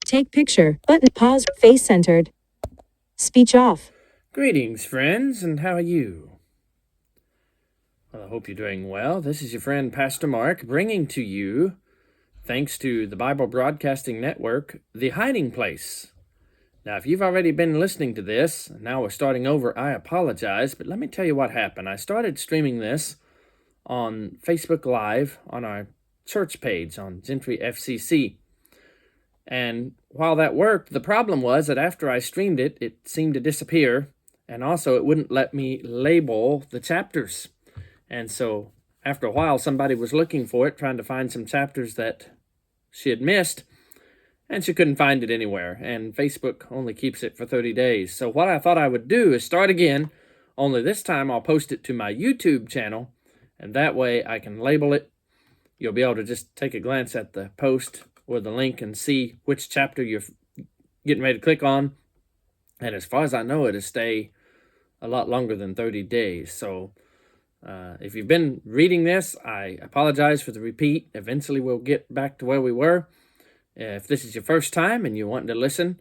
Take picture. Button. Pause. Face centered. Speech off. Greetings, friends, and how are you? Well, I hope you're doing well. This is your friend Pastor Mark bringing to you, thanks to the Bible Broadcasting Network, The Hiding Place. Now, if you've already been listening to this, and now we're starting over, I apologize, but let me tell you what happened. I started streaming this on Facebook Live on our church page on Gentry FCC. And while that worked, the problem was that after I streamed it, it seemed to disappear, and also it wouldn't let me label the chapters. And so after a while, somebody was looking for it, trying to find some chapters that she had missed, and she couldn't find it anywhere. And Facebook only keeps it for 30 days. So what I thought I would do is start again, only this time I'll post it to my YouTube channel, and that way I can label it. You'll be able to just take a glance at the post or the link and see which chapter you're getting ready to click on. And as far as I know, it'll stay a lot longer than 30 days. So if you've been reading this, I apologize for the repeat. Eventually we'll get back to where we were. If this is your first time and you're wanting to listen,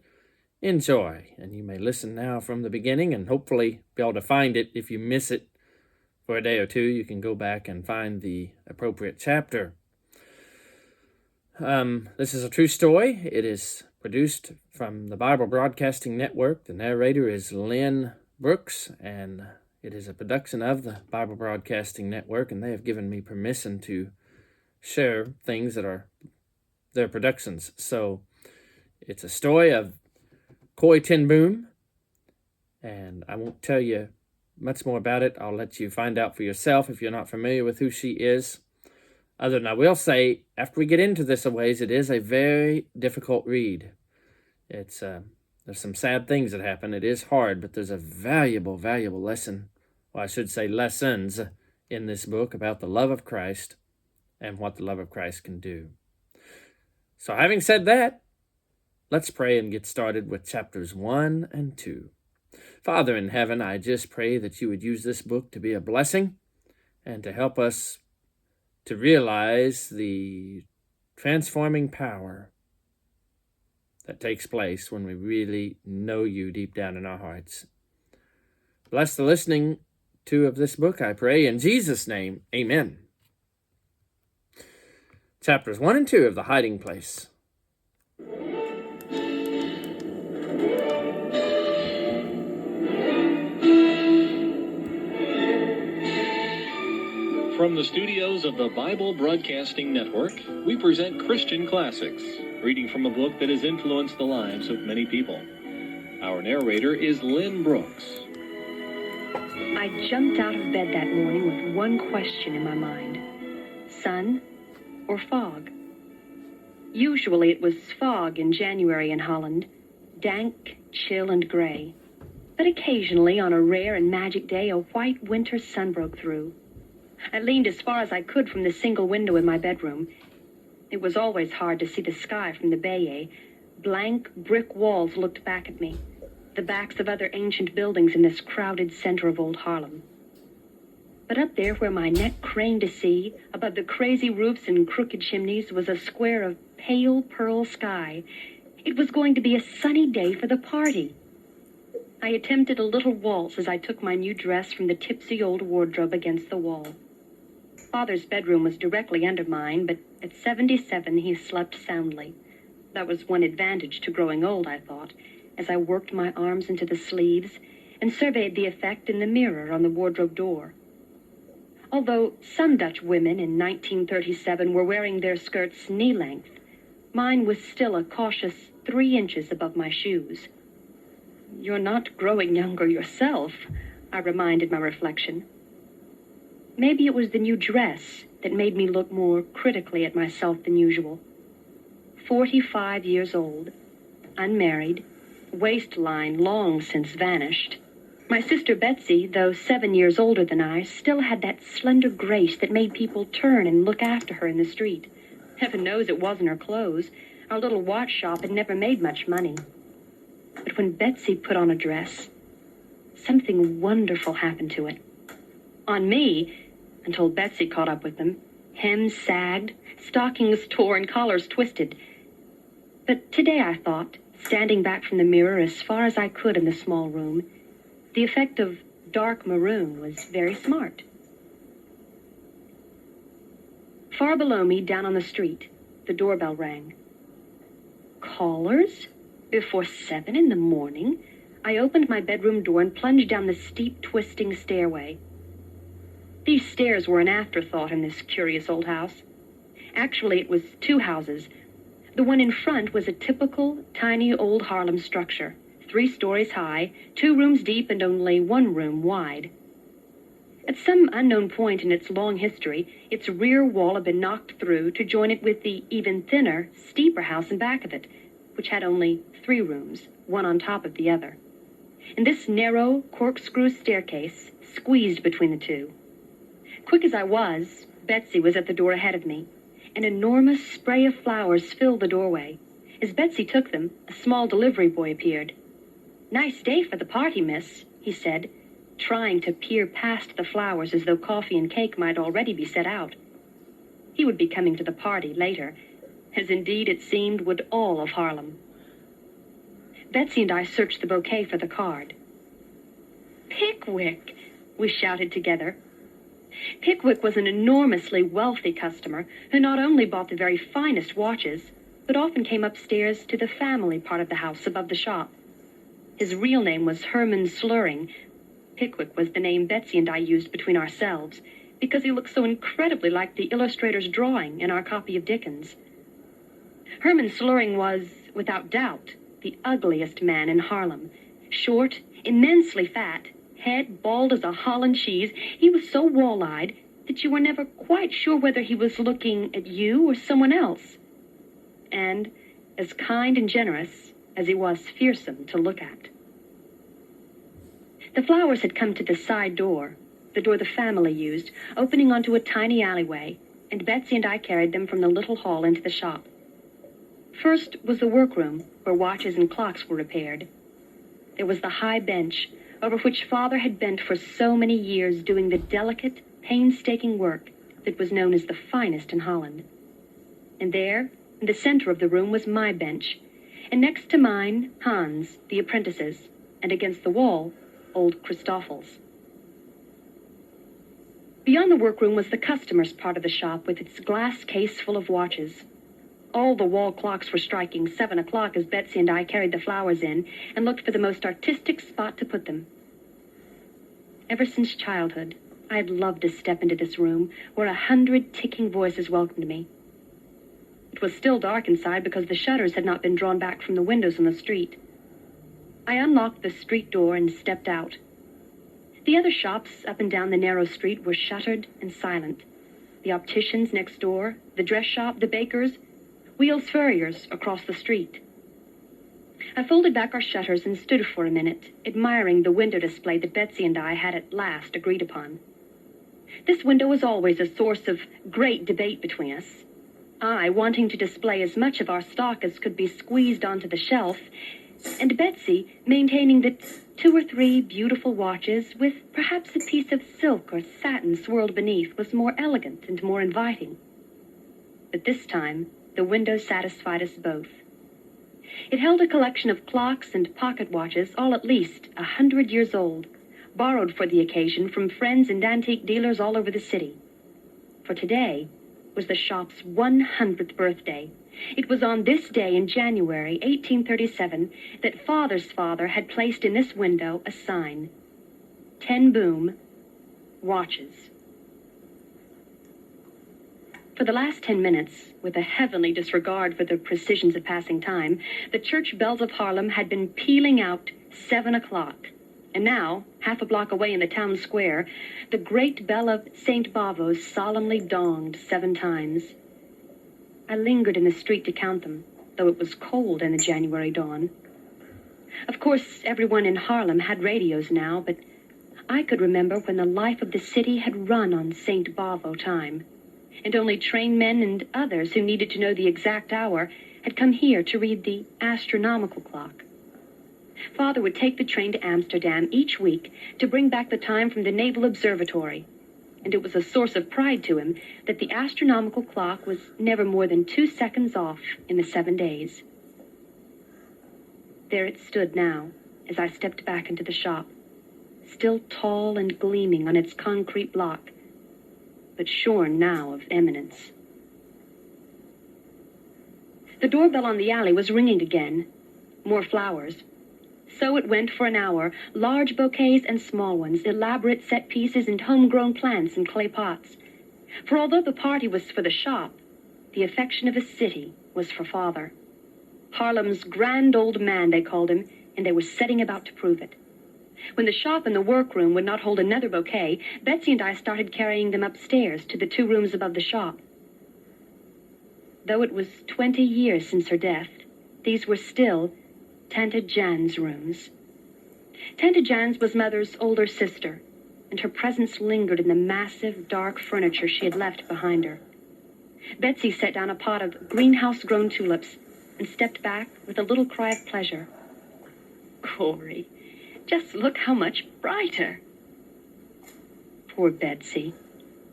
enjoy. And you may listen now from the beginning and hopefully be able to find it. If you miss it for a day or two, you can go back and find the appropriate chapter. This is a true story. It is produced from the Bible Broadcasting Network. The narrator is Lynn Brooks, and it is a production of the Bible Broadcasting Network, and they have given me permission to share things that are their productions. So it's a story of Corrie ten Boom, and I won't tell you much more about it. I'll let you find out for yourself if you're not familiar with who she is. Other than I will say, after we get into this a ways, it is a very difficult read. It's there's some sad things that happen. It is hard, but there's a valuable lesson, or I should say lessons, in this book about the love of Christ and what the love of Christ can do. So having said that, let's pray and get started with chapters 1 and 2. Father in heaven, I just pray that you would use this book to be a blessing and to help us to realize the transforming power that takes place when we really know you deep down in our hearts. Bless the listening to of this book, I pray, in Jesus' name, amen. Chapters 1 and 2 of The Hiding Place. From the studios of the Bible Broadcasting Network, we present Christian Classics, reading from a book that has influenced the lives of many people. Our narrator is Lynn Brooks. I jumped out of bed that morning with one question in my mind: sun or fog? Usually it was fog in January in Holland, dank, chill, and gray. But occasionally, on a rare and magic day, a white winter sun broke through. I leaned as far as I could from the single window in my bedroom. It was always hard to see the sky from the bayou. Blank brick walls looked back at me, the backs of other ancient buildings in this crowded center of old Harlem. But up there where my neck craned to see, above the crazy roofs and crooked chimneys, was a square of pale pearl sky. It was going to be a sunny day for the party. I attempted a little waltz as I took my new dress from the tipsy old wardrobe against the wall. Father's bedroom was directly under mine, but at 77 he slept soundly. That was one advantage to growing old, I thought, as I worked my arms into the sleeves and surveyed the effect in the mirror on the wardrobe door. Although some Dutch women in 1937 were wearing their skirts knee-length, mine was still a cautious 3 inches above my shoes. "You're not growing younger yourself," I reminded my reflection. Maybe it was the new dress that made me look more critically at myself than usual. 45 years old, unmarried, waistline long since vanished. My sister Betsy, though 7 years older than I, still had that slender grace that made people turn and look after her in the street. Heaven knows it wasn't her clothes. Our little watch shop had never made much money. But when Betsy put on a dress, something wonderful happened to it. On me, until Betsy caught up with them, hems sagged, stockings tore, and collars twisted. But today I thought, standing back from the mirror as far as I could in the small room, the effect of dark maroon was very smart. Far below me, down on the street, the doorbell rang. Callers? Before 7 in the morning? I opened my bedroom door and plunged down the steep, twisting stairway. These stairs were an afterthought in this curious old house. Actually, it was two houses. The one in front was a typical, tiny old Harlem structure, 3 stories high, 2 rooms deep, and only 1 room wide. At some unknown point in its long history, its rear wall had been knocked through to join it with the even thinner, steeper house in back of it, which had only 3 rooms, one on top of the other. And this narrow, corkscrew staircase squeezed between the two. Quick as I was, Betsy was at the door ahead of me. An enormous spray of flowers filled the doorway. As Betsy took them, a small delivery boy appeared. "Nice day for the party, miss," he said, trying to peer past the flowers as though coffee and cake might already be set out. He would be coming to the party later, as indeed it seemed would all of Harlem. Betsy and I searched the bouquet for the card. "Pickwick!" we shouted together. Pickwick was an enormously wealthy customer who not only bought the very finest watches, but often came upstairs to the family part of the house above the shop. His real name was Herman Slurring. Pickwick was the name Betsy and I used between ourselves, because he looked so incredibly like the illustrator's drawing in our copy of Dickens. Herman Slurring was, without doubt, the ugliest man in Harlem. Short, immensely fat, head bald as a Holland cheese, he was so wall-eyed that you were never quite sure whether he was looking at you or someone else. And as kind and generous as he was fearsome to look at. The flowers had come to the side door, the door the family used, opening onto a tiny alleyway, and Betsy and I carried them from the little hall into the shop. First was the workroom, where watches and clocks were repaired. There was the high bench, over which Father had bent for so many years doing the delicate, painstaking work that was known as the finest in Holland. And there, in the center of the room, was my bench, and next to mine, Hans, the apprentice's, and against the wall, old Christoffel's. Beyond the workroom was the customers' part of the shop with its glass case full of watches. All the wall clocks were striking 7 o'clock as Betsy and I carried the flowers in and looked for the most artistic spot to put them. Ever since childhood, I had loved to step into this room where 100 ticking voices welcomed me. It was still dark inside because the shutters had not been drawn back from the windows on the street. I unlocked the street door and stepped out. The other shops up and down the narrow street were shuttered and silent. The opticians next door, the dress shop, the bakers, Wheels Furriers across the street. I folded back our shutters and stood for a minute, admiring the window display that Betsy and I had at last agreed upon. This window was always a source of great debate between us. I wanting to display as much of our stock as could be squeezed onto the shelf, and Betsy maintaining that 2 or 3 beautiful watches with perhaps a piece of silk or satin swirled beneath was more elegant and more inviting. But this time, the window satisfied us both. It held a collection of clocks and pocket watches, all at least 100 years old, borrowed for the occasion from friends and antique dealers all over the city. For today was the shop's 100th birthday. It was on this day in January 1837 that Father's father had placed in this window a sign, 10 Boom, Watches. For the last 10 minutes, with a heavenly disregard for the precisions of passing time, the church bells of Harlem had been pealing out 7 o'clock. And now, half a block away in the town square, the great bell of St. Bavo's solemnly donged 7 times. I lingered in the street to count them, though it was cold in the January dawn. Of course, everyone in Harlem had radios now, but I could remember when the life of the city had run on St. Bavo time, and only train men and others who needed to know the exact hour had come here to read the astronomical clock. Father would take the train to Amsterdam each week to bring back the time from the Naval Observatory, and it was a source of pride to him that the astronomical clock was never more than 2 seconds off in the 7 days. There it stood now, as I stepped back into the shop, still tall and gleaming on its concrete block, but shorn now of eminence. The doorbell on the alley was ringing again. More flowers. So it went for an hour, large bouquets and small ones, elaborate set pieces and homegrown plants in clay pots. For although the party was for the shop, the affection of a city was for Father. Harlem's grand old man, they called him, and they were setting about to prove it. When the shop and the workroom would not hold another bouquet, Betsy and I started carrying them upstairs to the 2 rooms above the shop. Though it was 20 years since her death, these were still Tante Jan's rooms. Tante Jan's was Mother's older sister, and her presence lingered in the massive, dark furniture she had left behind her. Betsy set down a pot of greenhouse-grown tulips and stepped back with a little cry of pleasure. "Corey, just look how much brighter." Poor Betsy.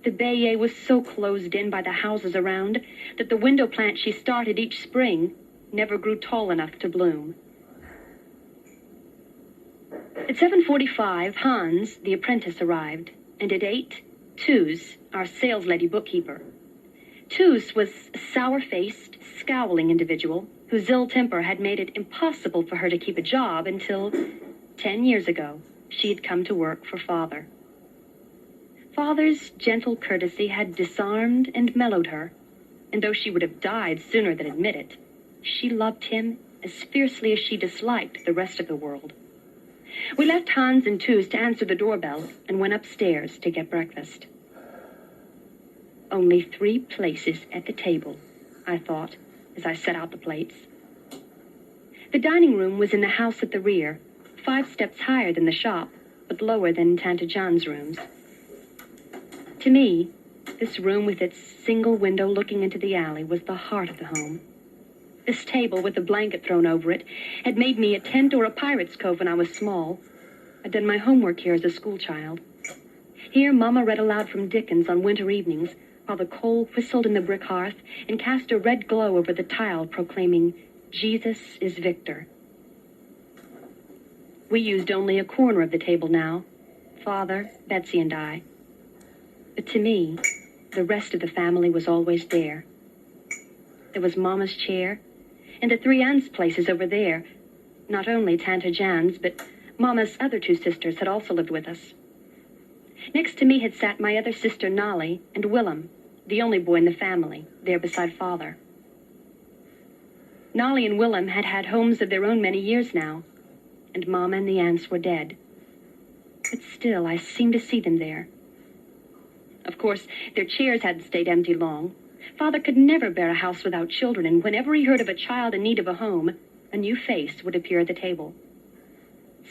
The Bayet was so closed in by the houses around that the window plant she started each spring never grew tall enough to bloom. At 7:45, Hans, the apprentice, arrived, and at 8, Toos, our sales-lady bookkeeper. Toos was a sour-faced, scowling individual whose ill temper had made it impossible for her to keep a job until 10 years ago she had come to work for Father. Father's gentle courtesy had disarmed and mellowed her, and though she would have died sooner than admit it, she loved him as fiercely as she disliked the rest of the world. We left Hans and Toos to answer the doorbell and went upstairs to get breakfast. Only 3 places at the table, I thought, as I set out the plates. The dining room was in the house at the rear, 5 steps higher than the shop, but lower than Tante Jan's rooms. To me, this room with its single window looking into the alley was the heart of the home. This table with a blanket thrown over it had made me a tent or a pirate's cove when I was small. I'd done my homework here as a schoolchild. Here, Mama read aloud from Dickens on winter evenings, while the coal whistled in the brick hearth and cast a red glow over the tile proclaiming, "Jesus is victor." We used only a corner of the table now, Father, Betsy, and I. But to me, the rest of the family was always there. There was Mama's chair, and the 3 aunts' places over there. Not only Tante Jan's, but Mama's other 2 sisters had also lived with us. Next to me had sat my other sister, Nolly, and Willem, the only boy in the family, there beside Father. Nolly and Willem had had homes of their own many years now, and Mama and the aunts were dead. But still, I seemed to see them there. Of course, their chairs hadn't stayed empty long. Father could never bear a house without children, and whenever he heard of a child in need of a home, a new face would appear at the table.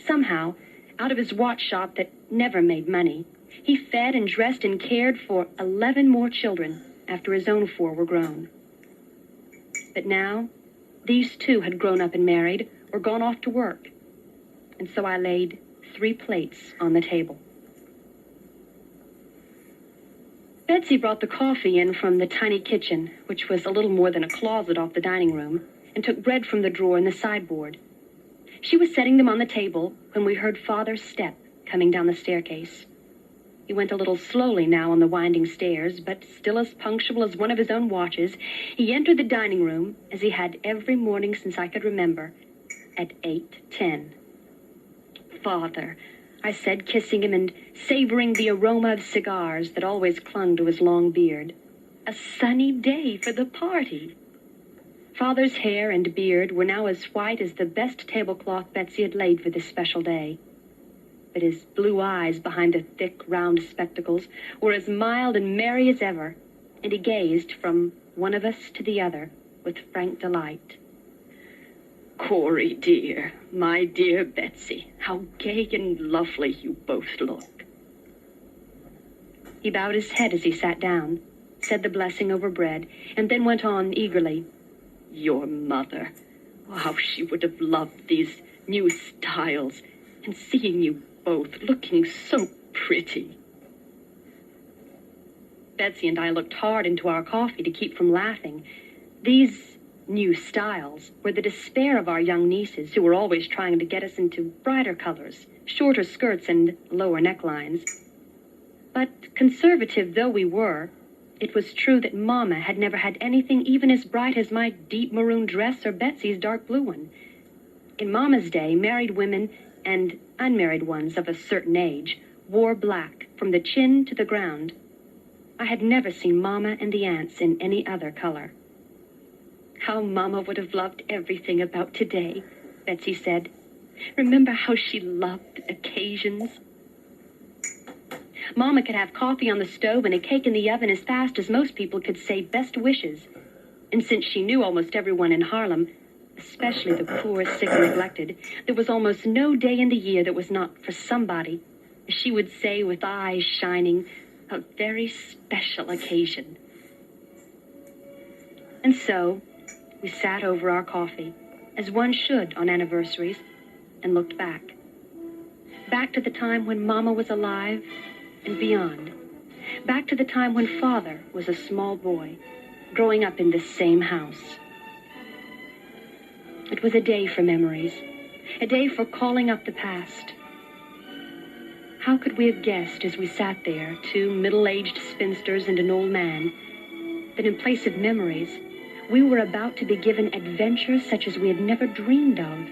Somehow, out of his watch shop that never made money, he fed and dressed and cared for 11 more children after his own 4 were grown. But now, these 2 had grown up and married or gone off to work, and so I laid 3 plates on the table. Betsy brought the coffee in from the tiny kitchen, which was a little more than a closet off the dining room, and took bread from the drawer in the sideboard. She was setting them on the table when we heard Father's step coming down the staircase. He went a little slowly now on the winding stairs, but still as punctual as one of his own watches, he entered the dining room, as he had every morning since I could remember, at 8:10. "Father," I said, kissing him and savoring the aroma of cigars that always clung to his long beard. "A sunny day for the party." Father's hair and beard were now as white as the best tablecloth Betsy had laid for this special day. But his blue eyes behind the thick, round spectacles were as mild and merry as ever, and he gazed from one of us to the other with frank delight. "Corey, dear, my dear Betsy, how gay and lovely you both look." He bowed his head as he sat down, said the blessing over bread, and then went on eagerly. "Your mother, how she would have loved these new styles, and seeing you both looking so pretty." Betsy and I looked hard into our coffee to keep from laughing. These New styles were the despair of our young nieces, who were always trying to get us into brighter colors, shorter skirts, and lower necklines. But conservative though we were, it was true that Mama had never had anything even as bright as my deep maroon dress or Betsy's dark blue one. In Mama's day, married women and unmarried ones of a certain age wore black from the chin to the ground. I had never seen Mama and the aunts in any other color. How Mama would have loved everything about today, Betsy said. Remember how she loved occasions? Mama could have coffee on the stove and a cake in the oven as fast as most people could say best wishes. And since she knew almost everyone in Harlem, especially the poor, sick, and neglected, there was almost no day in the year that was not for somebody, as she would say with eyes shining, a very special occasion. And so, we sat over our coffee, as one should on anniversaries, and looked back. Back to the time when Mama was alive and beyond. Back to the time when Father was a small boy, growing up in this same house. It was a day for memories, a day for calling up the past. How could we have guessed as we sat there, two middle-aged spinsters and an old man, that in place of memories, we were about to be given adventures such as we had never dreamed of.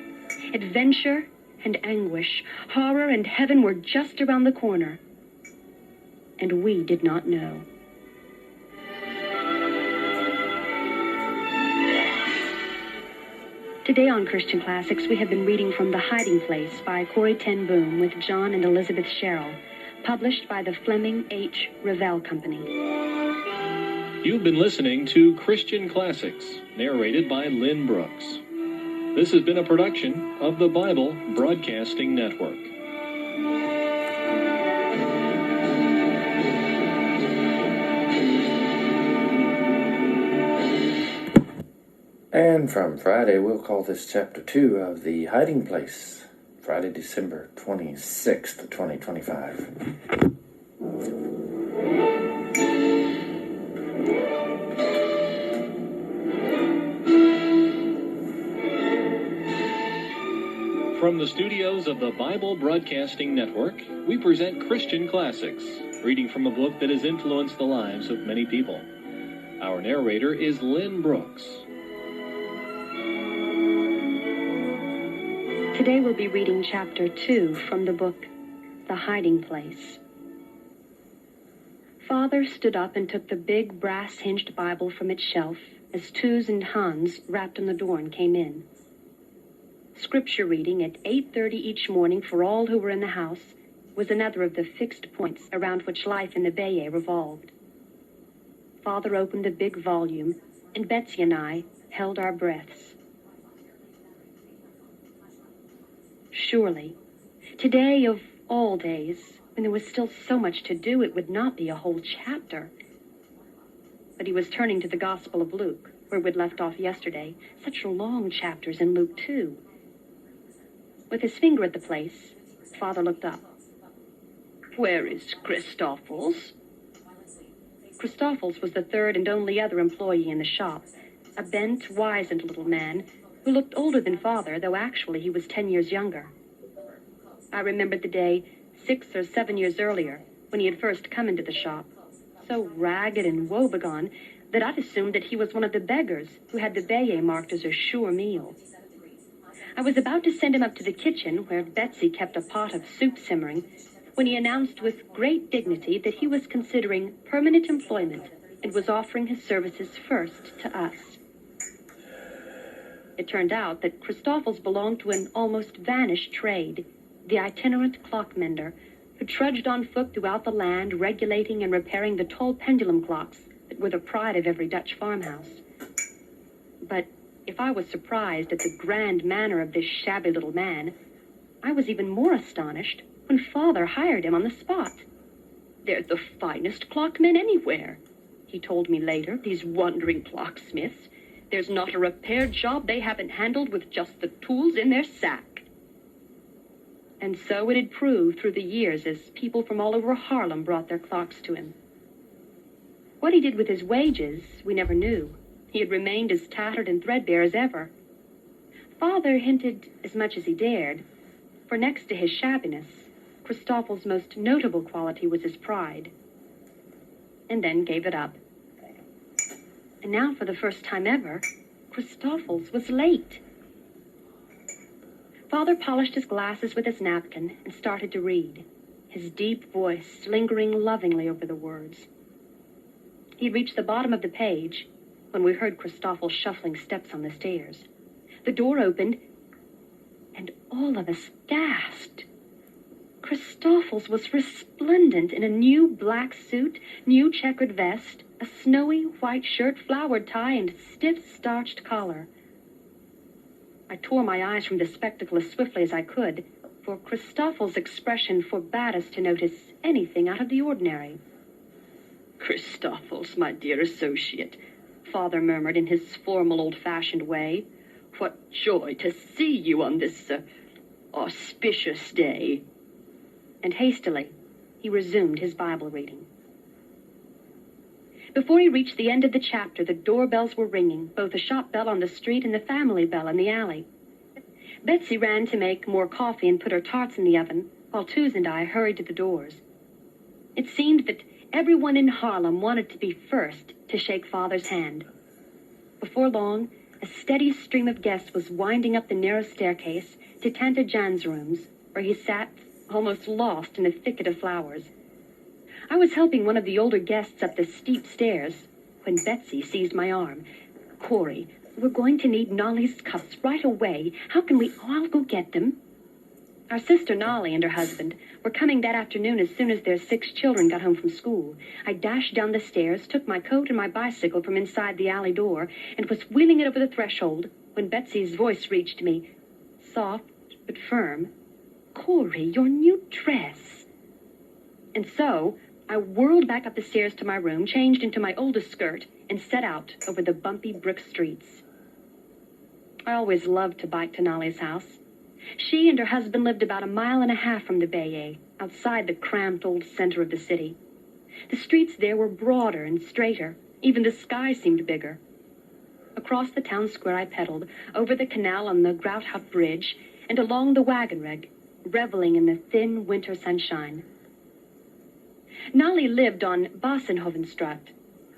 Adventure and anguish, horror and heaven were just around the corner. And we did not know. Today on Christian Classics, we have been reading from The Hiding Place by Corrie ten Boom with John and Elizabeth Sherrill, published by the Fleming H. Revell Company. You've been listening to Christian Classics, narrated by Lynn Brooks. This has been a production of the Bible Broadcasting Network. And from Friday, we'll call this Chapter 2 of The Hiding Place, Friday, December 26th, 2025. From the studios of the Bible Broadcasting Network, we present Christian Classics, reading from a book that has influenced the lives of many people. Our narrator is Lynn Brooks. Today we'll be reading Chapter 2 from the book, The Hiding Place. Father stood up and took the big brass-hinged Bible from its shelf as Tuz and Hans rapped on the door and came in. Scripture reading at 8:30 each morning for all who were in the house was another of the fixed points around which life in the Bay revolved. Father opened the big volume, and Betsy and I held our breaths. Surely, today of all days, when there was still so much to do, it would not be a whole chapter. But he was turning to the Gospel of Luke, where we'd left off yesterday. Such long chapters in Luke, too. With his finger at the place, Father looked up. "Where is Christoffels?" Christoffels was the third and only other employee in the shop, a bent, wizened little man who looked older than Father, though actually he was 10 years younger. I remembered the day 6 or 7 years earlier, when he had first come into the shop, so ragged and woebegone that I'd assumed that he was one of the beggars who had the Bayet marked as a sure meal. I was about to send him up to the kitchen, where Betsy kept a pot of soup simmering, when he announced with great dignity that he was considering permanent employment and was offering his services first to us. It turned out that Christoffels belonged to an almost vanished trade, the itinerant clockmender, who trudged on foot throughout the land, regulating and repairing the tall pendulum clocks that were the pride of every Dutch farmhouse. But if I was surprised at the grand manner of this shabby little man, I was even more astonished when Father hired him on the spot. "They're the finest clockmen anywhere," he told me later, "these wandering clocksmiths. There's not a repair job they haven't handled with just the tools in their sack." And so it had proved through the years as people from all over Harlem brought their clocks to him. What he did with his wages, we never knew. He had remained as tattered and threadbare as ever. Father hinted as much as he dared, for next to his shabbiness, Christophel's most notable quality was his pride, and then gave it up. And now, for the first time ever, Christoffels was late. Father polished his glasses with his napkin and started to read, his deep voice lingering lovingly over the words. He reached the bottom of the page when we heard Christophel's shuffling steps on the stairs. The door opened, and all of us gasped. Christoffels was resplendent in a new black suit, new checkered vest, a snowy white shirt, flowered tie, and stiff starched collar. I tore my eyes from the spectacle as swiftly as I could, for Christoffels' expression forbade us to notice anything out of the ordinary. "Christoffels, my dear associate," Father murmured in his formal, old-fashioned way. "What joy to see you on this auspicious day." And hastily, he resumed his Bible reading. Before he reached the end of the chapter, the doorbells were ringing, both the shop bell on the street and the family bell in the alley. Betsy ran to make more coffee and put her tarts in the oven, while Tooz and I hurried to the doors. It seemed that everyone in Harlem wanted to be first to shake Father's hand. Before long, a steady stream of guests was winding up the narrow staircase to Tante Jan's rooms, where he sat almost lost in a thicket of flowers. I was helping one of the older guests up the steep stairs when Betsy seized my arm. "Corey, we're going to need Nolly's cups right away. How can we all go get them?" Our sister Nolly and her husband were coming that afternoon as soon as their 6 children got home from school. I dashed down the stairs, took my coat and my bicycle from inside the alley door, and was wheeling it over the threshold when Betsy's voice reached me, soft but firm. "Corey, your new dress." And so I whirled back up the stairs to my room, changed into my oldest skirt, and set out over the bumpy brick streets. I always loved to bike to Nolly's house. She and her husband lived about 1.5 miles from the Bayet, outside the cramped old center of the city. The streets there were broader and straighter. Even the sky seemed bigger. Across the town square I pedaled, over the canal on the Grouthout Bridge, and along the wagon reg, reveling in the thin winter sunshine. Nolly lived on Bossenhovenstraat,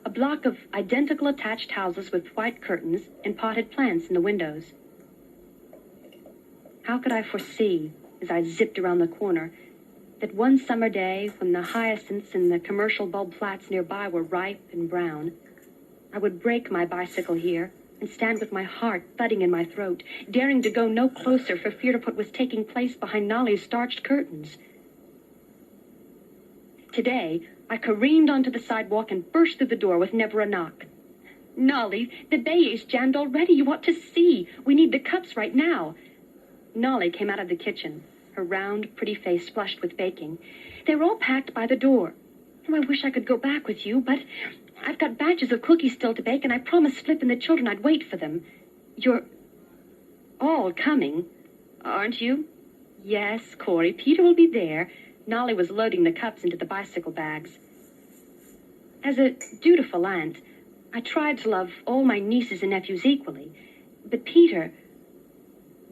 a block of identical attached houses with white curtains and potted plants in the windows. How could I foresee, as I zipped around the corner, that one summer day, when the hyacinths in the commercial bulb flats nearby were ripe and brown, I would break my bicycle here and stand with my heart thudding in my throat, daring to go no closer for fear of what was taking place behind Nolly's starched curtains. Today, I careened onto the sidewalk and burst through the door with never a knock. "Nolly, the Bayet's jammed already. You ought to see. We need the cups right now." Nolly came out of the kitchen, her round, pretty face flushed with baking. "They were all packed by the door. Oh, I wish I could go back with you, but I've got batches of cookies still to bake, and I promised Flip and the children I'd wait for them. You're all coming, aren't you?" "Yes, Corey. Peter will be there." Nolly was loading the cups into the bicycle bags. As a dutiful aunt, I tried to love all my nieces and nephews equally, but Peter,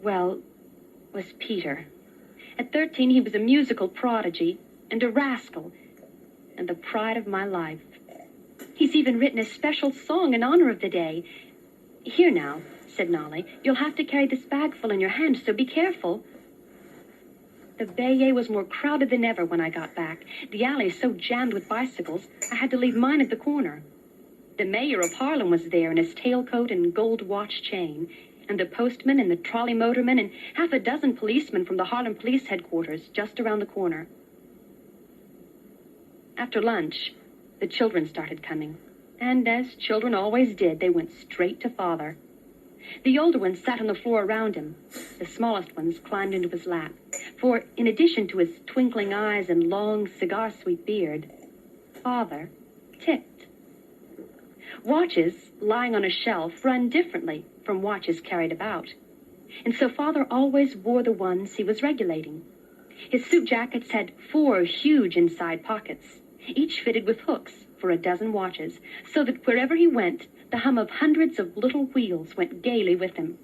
well, was Peter. At 13, he was a musical prodigy and a rascal, and the pride of my life. He's even written a special song in honor of the day. "Here now," said Nolly, "you'll have to carry this bag full in your hand, so be careful." The Bayet was more crowded than ever when I got back. The alley so jammed with bicycles, I had to leave mine at the corner. The mayor of Harlem was there in his tailcoat and gold watch chain, and the postman and the trolley motorman and 6 policemen from the Harlem Police Headquarters just around the corner. After lunch, the children started coming, and as children always did, they went straight to Father. The older ones sat on the floor around him. The smallest ones climbed into his lap, for in addition to his twinkling eyes and long, cigar-sweet beard, Father ticked. Watches lying on a shelf run differently from watches carried about, and so Father always wore the ones he was regulating. His suit jackets had 4 huge inside pockets, each fitted with hooks for 12 watches, so that wherever he went, The hum of hundreds of little wheels went gaily with him.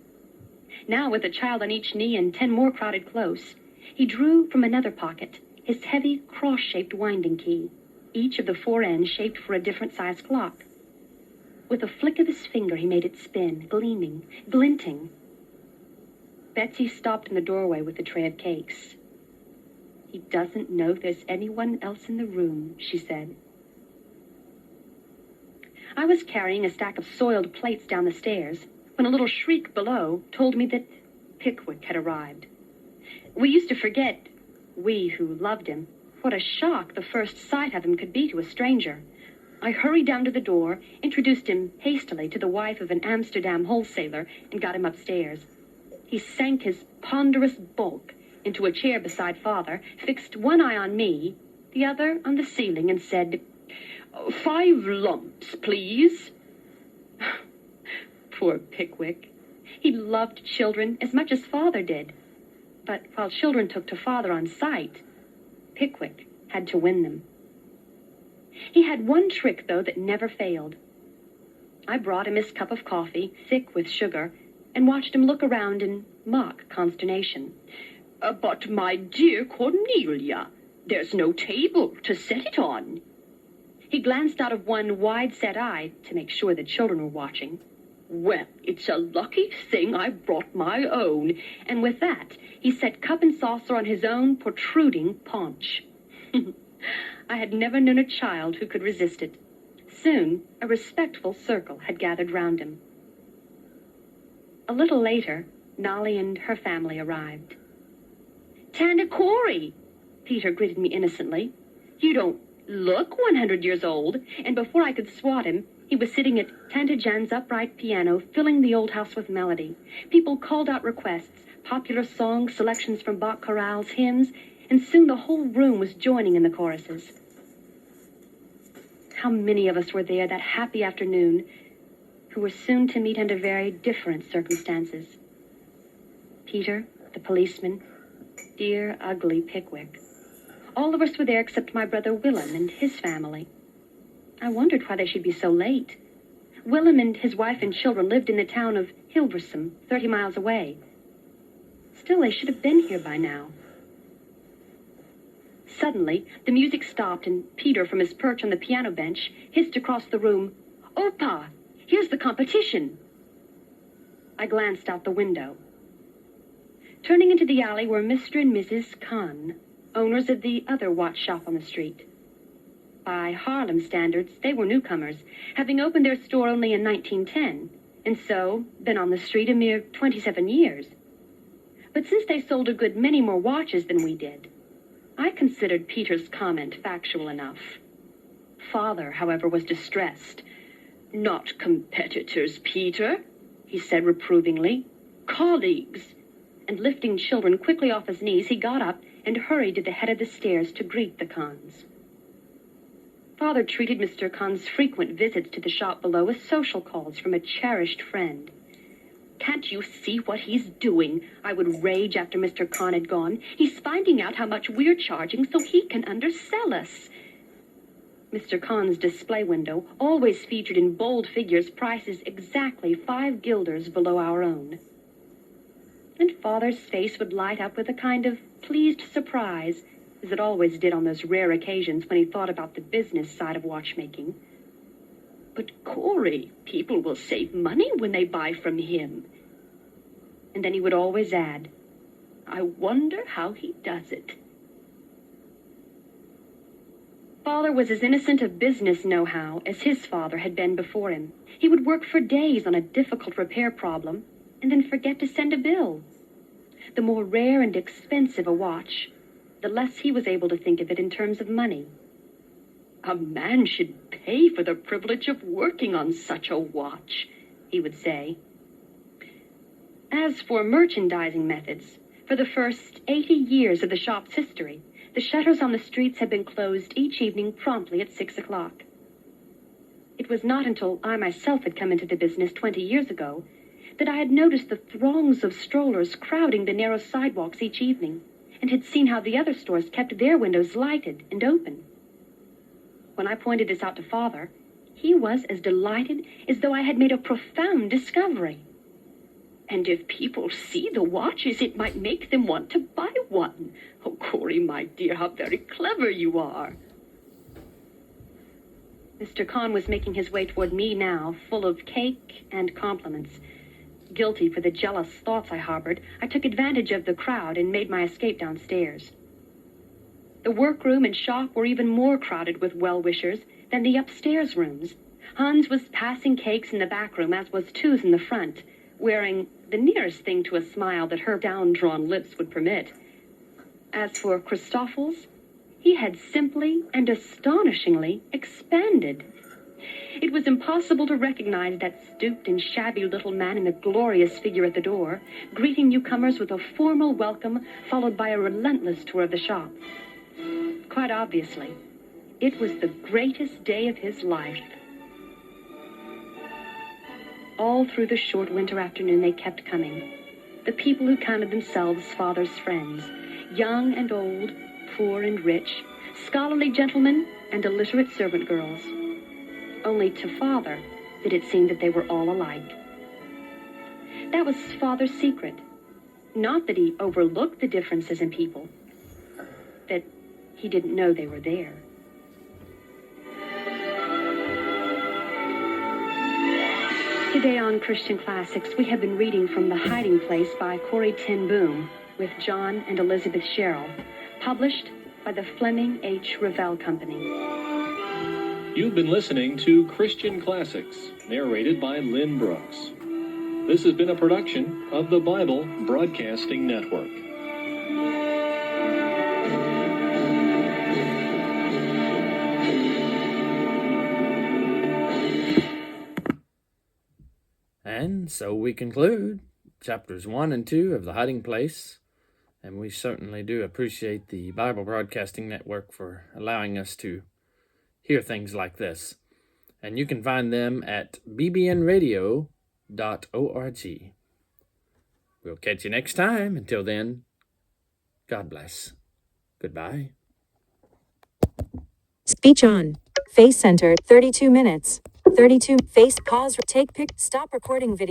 Now, with a child on each knee and 10 more crowded close, he drew from another pocket his heavy cross-shaped winding key, each of the 4 ends shaped for a different-sized clock. With a flick of his finger, he made it spin, gleaming, glinting. Betsy stopped in the doorway with a tray of cakes. "He doesn't know there's anyone else in the room," she said. I was carrying a stack of soiled plates down the stairs when a little shriek below told me that Pickwick had arrived. We used to forget, we who loved him, what a shock the first sight of him could be to a stranger. I hurried down to the door, introduced him hastily to the wife of an Amsterdam wholesaler, and got him upstairs. He sank his ponderous bulk into a chair beside Father, fixed one eye on me, the other on the ceiling, and said, "5 lumps, please." Poor Pickwick. He loved children as much as Father did. But while children took to Father on sight, Pickwick had to win them. He had one trick, though, that never failed. I brought him his cup of coffee, thick with sugar, and watched him look around in mock consternation. "But, my dear Cornelia, there's no table to set it on." He glanced out of one wide-set eye to make sure the children were watching. "Well, it's a lucky thing I brought my own." And with that, he set cup and saucer on his own protruding paunch. I had never known a child who could resist it. Soon, a respectful circle had gathered round him. A little later, Nolly and her family arrived. "Tanda Corey," Peter greeted me innocently. "You don't look 100 years old." And before I could swat him, he was sitting at Tanta Jan's upright piano, filling the old house with melody. People called out requests, popular songs, selections from Bach chorales, hymns, and soon the whole room was joining in the choruses. How many of us were there that happy afternoon, who were soon to meet under very different circumstances. Peter, the policeman, dear, ugly Pickwick. All of us were there except my brother Willem and his family. I wondered why they should be so late. Willem and his wife and children lived in the town of Hilversum, 30 miles away. Still, they should have been here by now. Suddenly, the music stopped, and Peter, from his perch on the piano bench, hissed across the room, "Opa, here's the competition." I glanced out the window. Turning into the alley were Mr. and Mrs. Kahn, owners of the other watch shop on the street. By Harlem standards, they were newcomers, having opened their store only in 1910, and so been on the street a mere 27 years. But since they sold a good many more watches than we did, I considered Peter's comment factual enough. Father, however, was distressed. "Not competitors, Peter," he said reprovingly. "Colleagues." And lifting children quickly off his knees, he got up and hurried to the head of the stairs to greet the Kahns. Father treated Mr. Kahn's frequent visits to the shop below as social calls from a cherished friend. "Can't you see what he's doing?" I would rage after Mr. Kahn had gone. "He's finding out how much we're charging so he can undersell us." Mr. Kahn's display window always featured in bold figures prices exactly 5 guilders below our own. And Father's face would light up with a kind of pleased surprise, as it always did on those rare occasions when he thought about the business side of watchmaking. "But, Corey, people will save money when they buy from him." And then he would always add, "I wonder how he does it." Father was as innocent of business know-how as his father had been before him. He would work for days on a difficult repair problem and then forget to send a bill. The more rare and expensive a watch, the less he was able to think of it in terms of money. "A man should pay for the privilege of working on such a watch," he would say. As for merchandising methods, for the first 80 years of the shop's history, the shutters on the streets had been closed each evening promptly at 6 o'clock. It was not until I myself had come into the business 20 years ago that I had noticed the throngs of strollers crowding the narrow sidewalks each evening, and had seen how the other stores kept their windows lighted and open. When I pointed this out to Father, He was as delighted as though I had made a profound discovery. And if people see the watches, it might make them want to buy one. Oh, Corey, my dear, how very clever you are. Mr. Kahn was making his way toward me now, full of cake and compliments. Guilty for the jealous thoughts I harbored, I took advantage of the crowd and made my escape downstairs. The workroom and shop were even more crowded with well-wishers than the upstairs rooms. Hans was passing cakes in the back room, as was Tooth in the front, wearing the nearest thing to a smile that her down-drawn lips would permit. As for Christoffels, he had simply and astonishingly expanded. It was impossible to recognize that stooped and shabby little man in the glorious figure at the door, greeting newcomers with a formal welcome followed by a relentless tour of the shop. Quite obviously, it was the greatest day of his life. All through the short winter afternoon they kept coming. The people who counted themselves father's friends, young and old, poor and rich, scholarly gentlemen and illiterate servant girls. Only to father did it seem that they were all alike. That was father's secret. Not that he overlooked the differences in people, that he didn't know they were there. Today on Christian Classics, we have been reading from The Hiding Place by Corrie ten Boom with John and Elizabeth Sherrill, published by the Fleming H. Revell Company. You've been listening to Christian Classics, narrated by Lynn Brooks. This has been a production of the Bible Broadcasting Network. And so we conclude chapters 1 and 2 of The Hiding Place, and we certainly do appreciate the Bible Broadcasting Network for allowing us to hear things like this. And you can find them at bbnradio.org. We'll catch you next time. Until then, God bless. Goodbye. Speech on. Face centered. 32 minutes. 32. Face pause. Take pic. Stop recording video.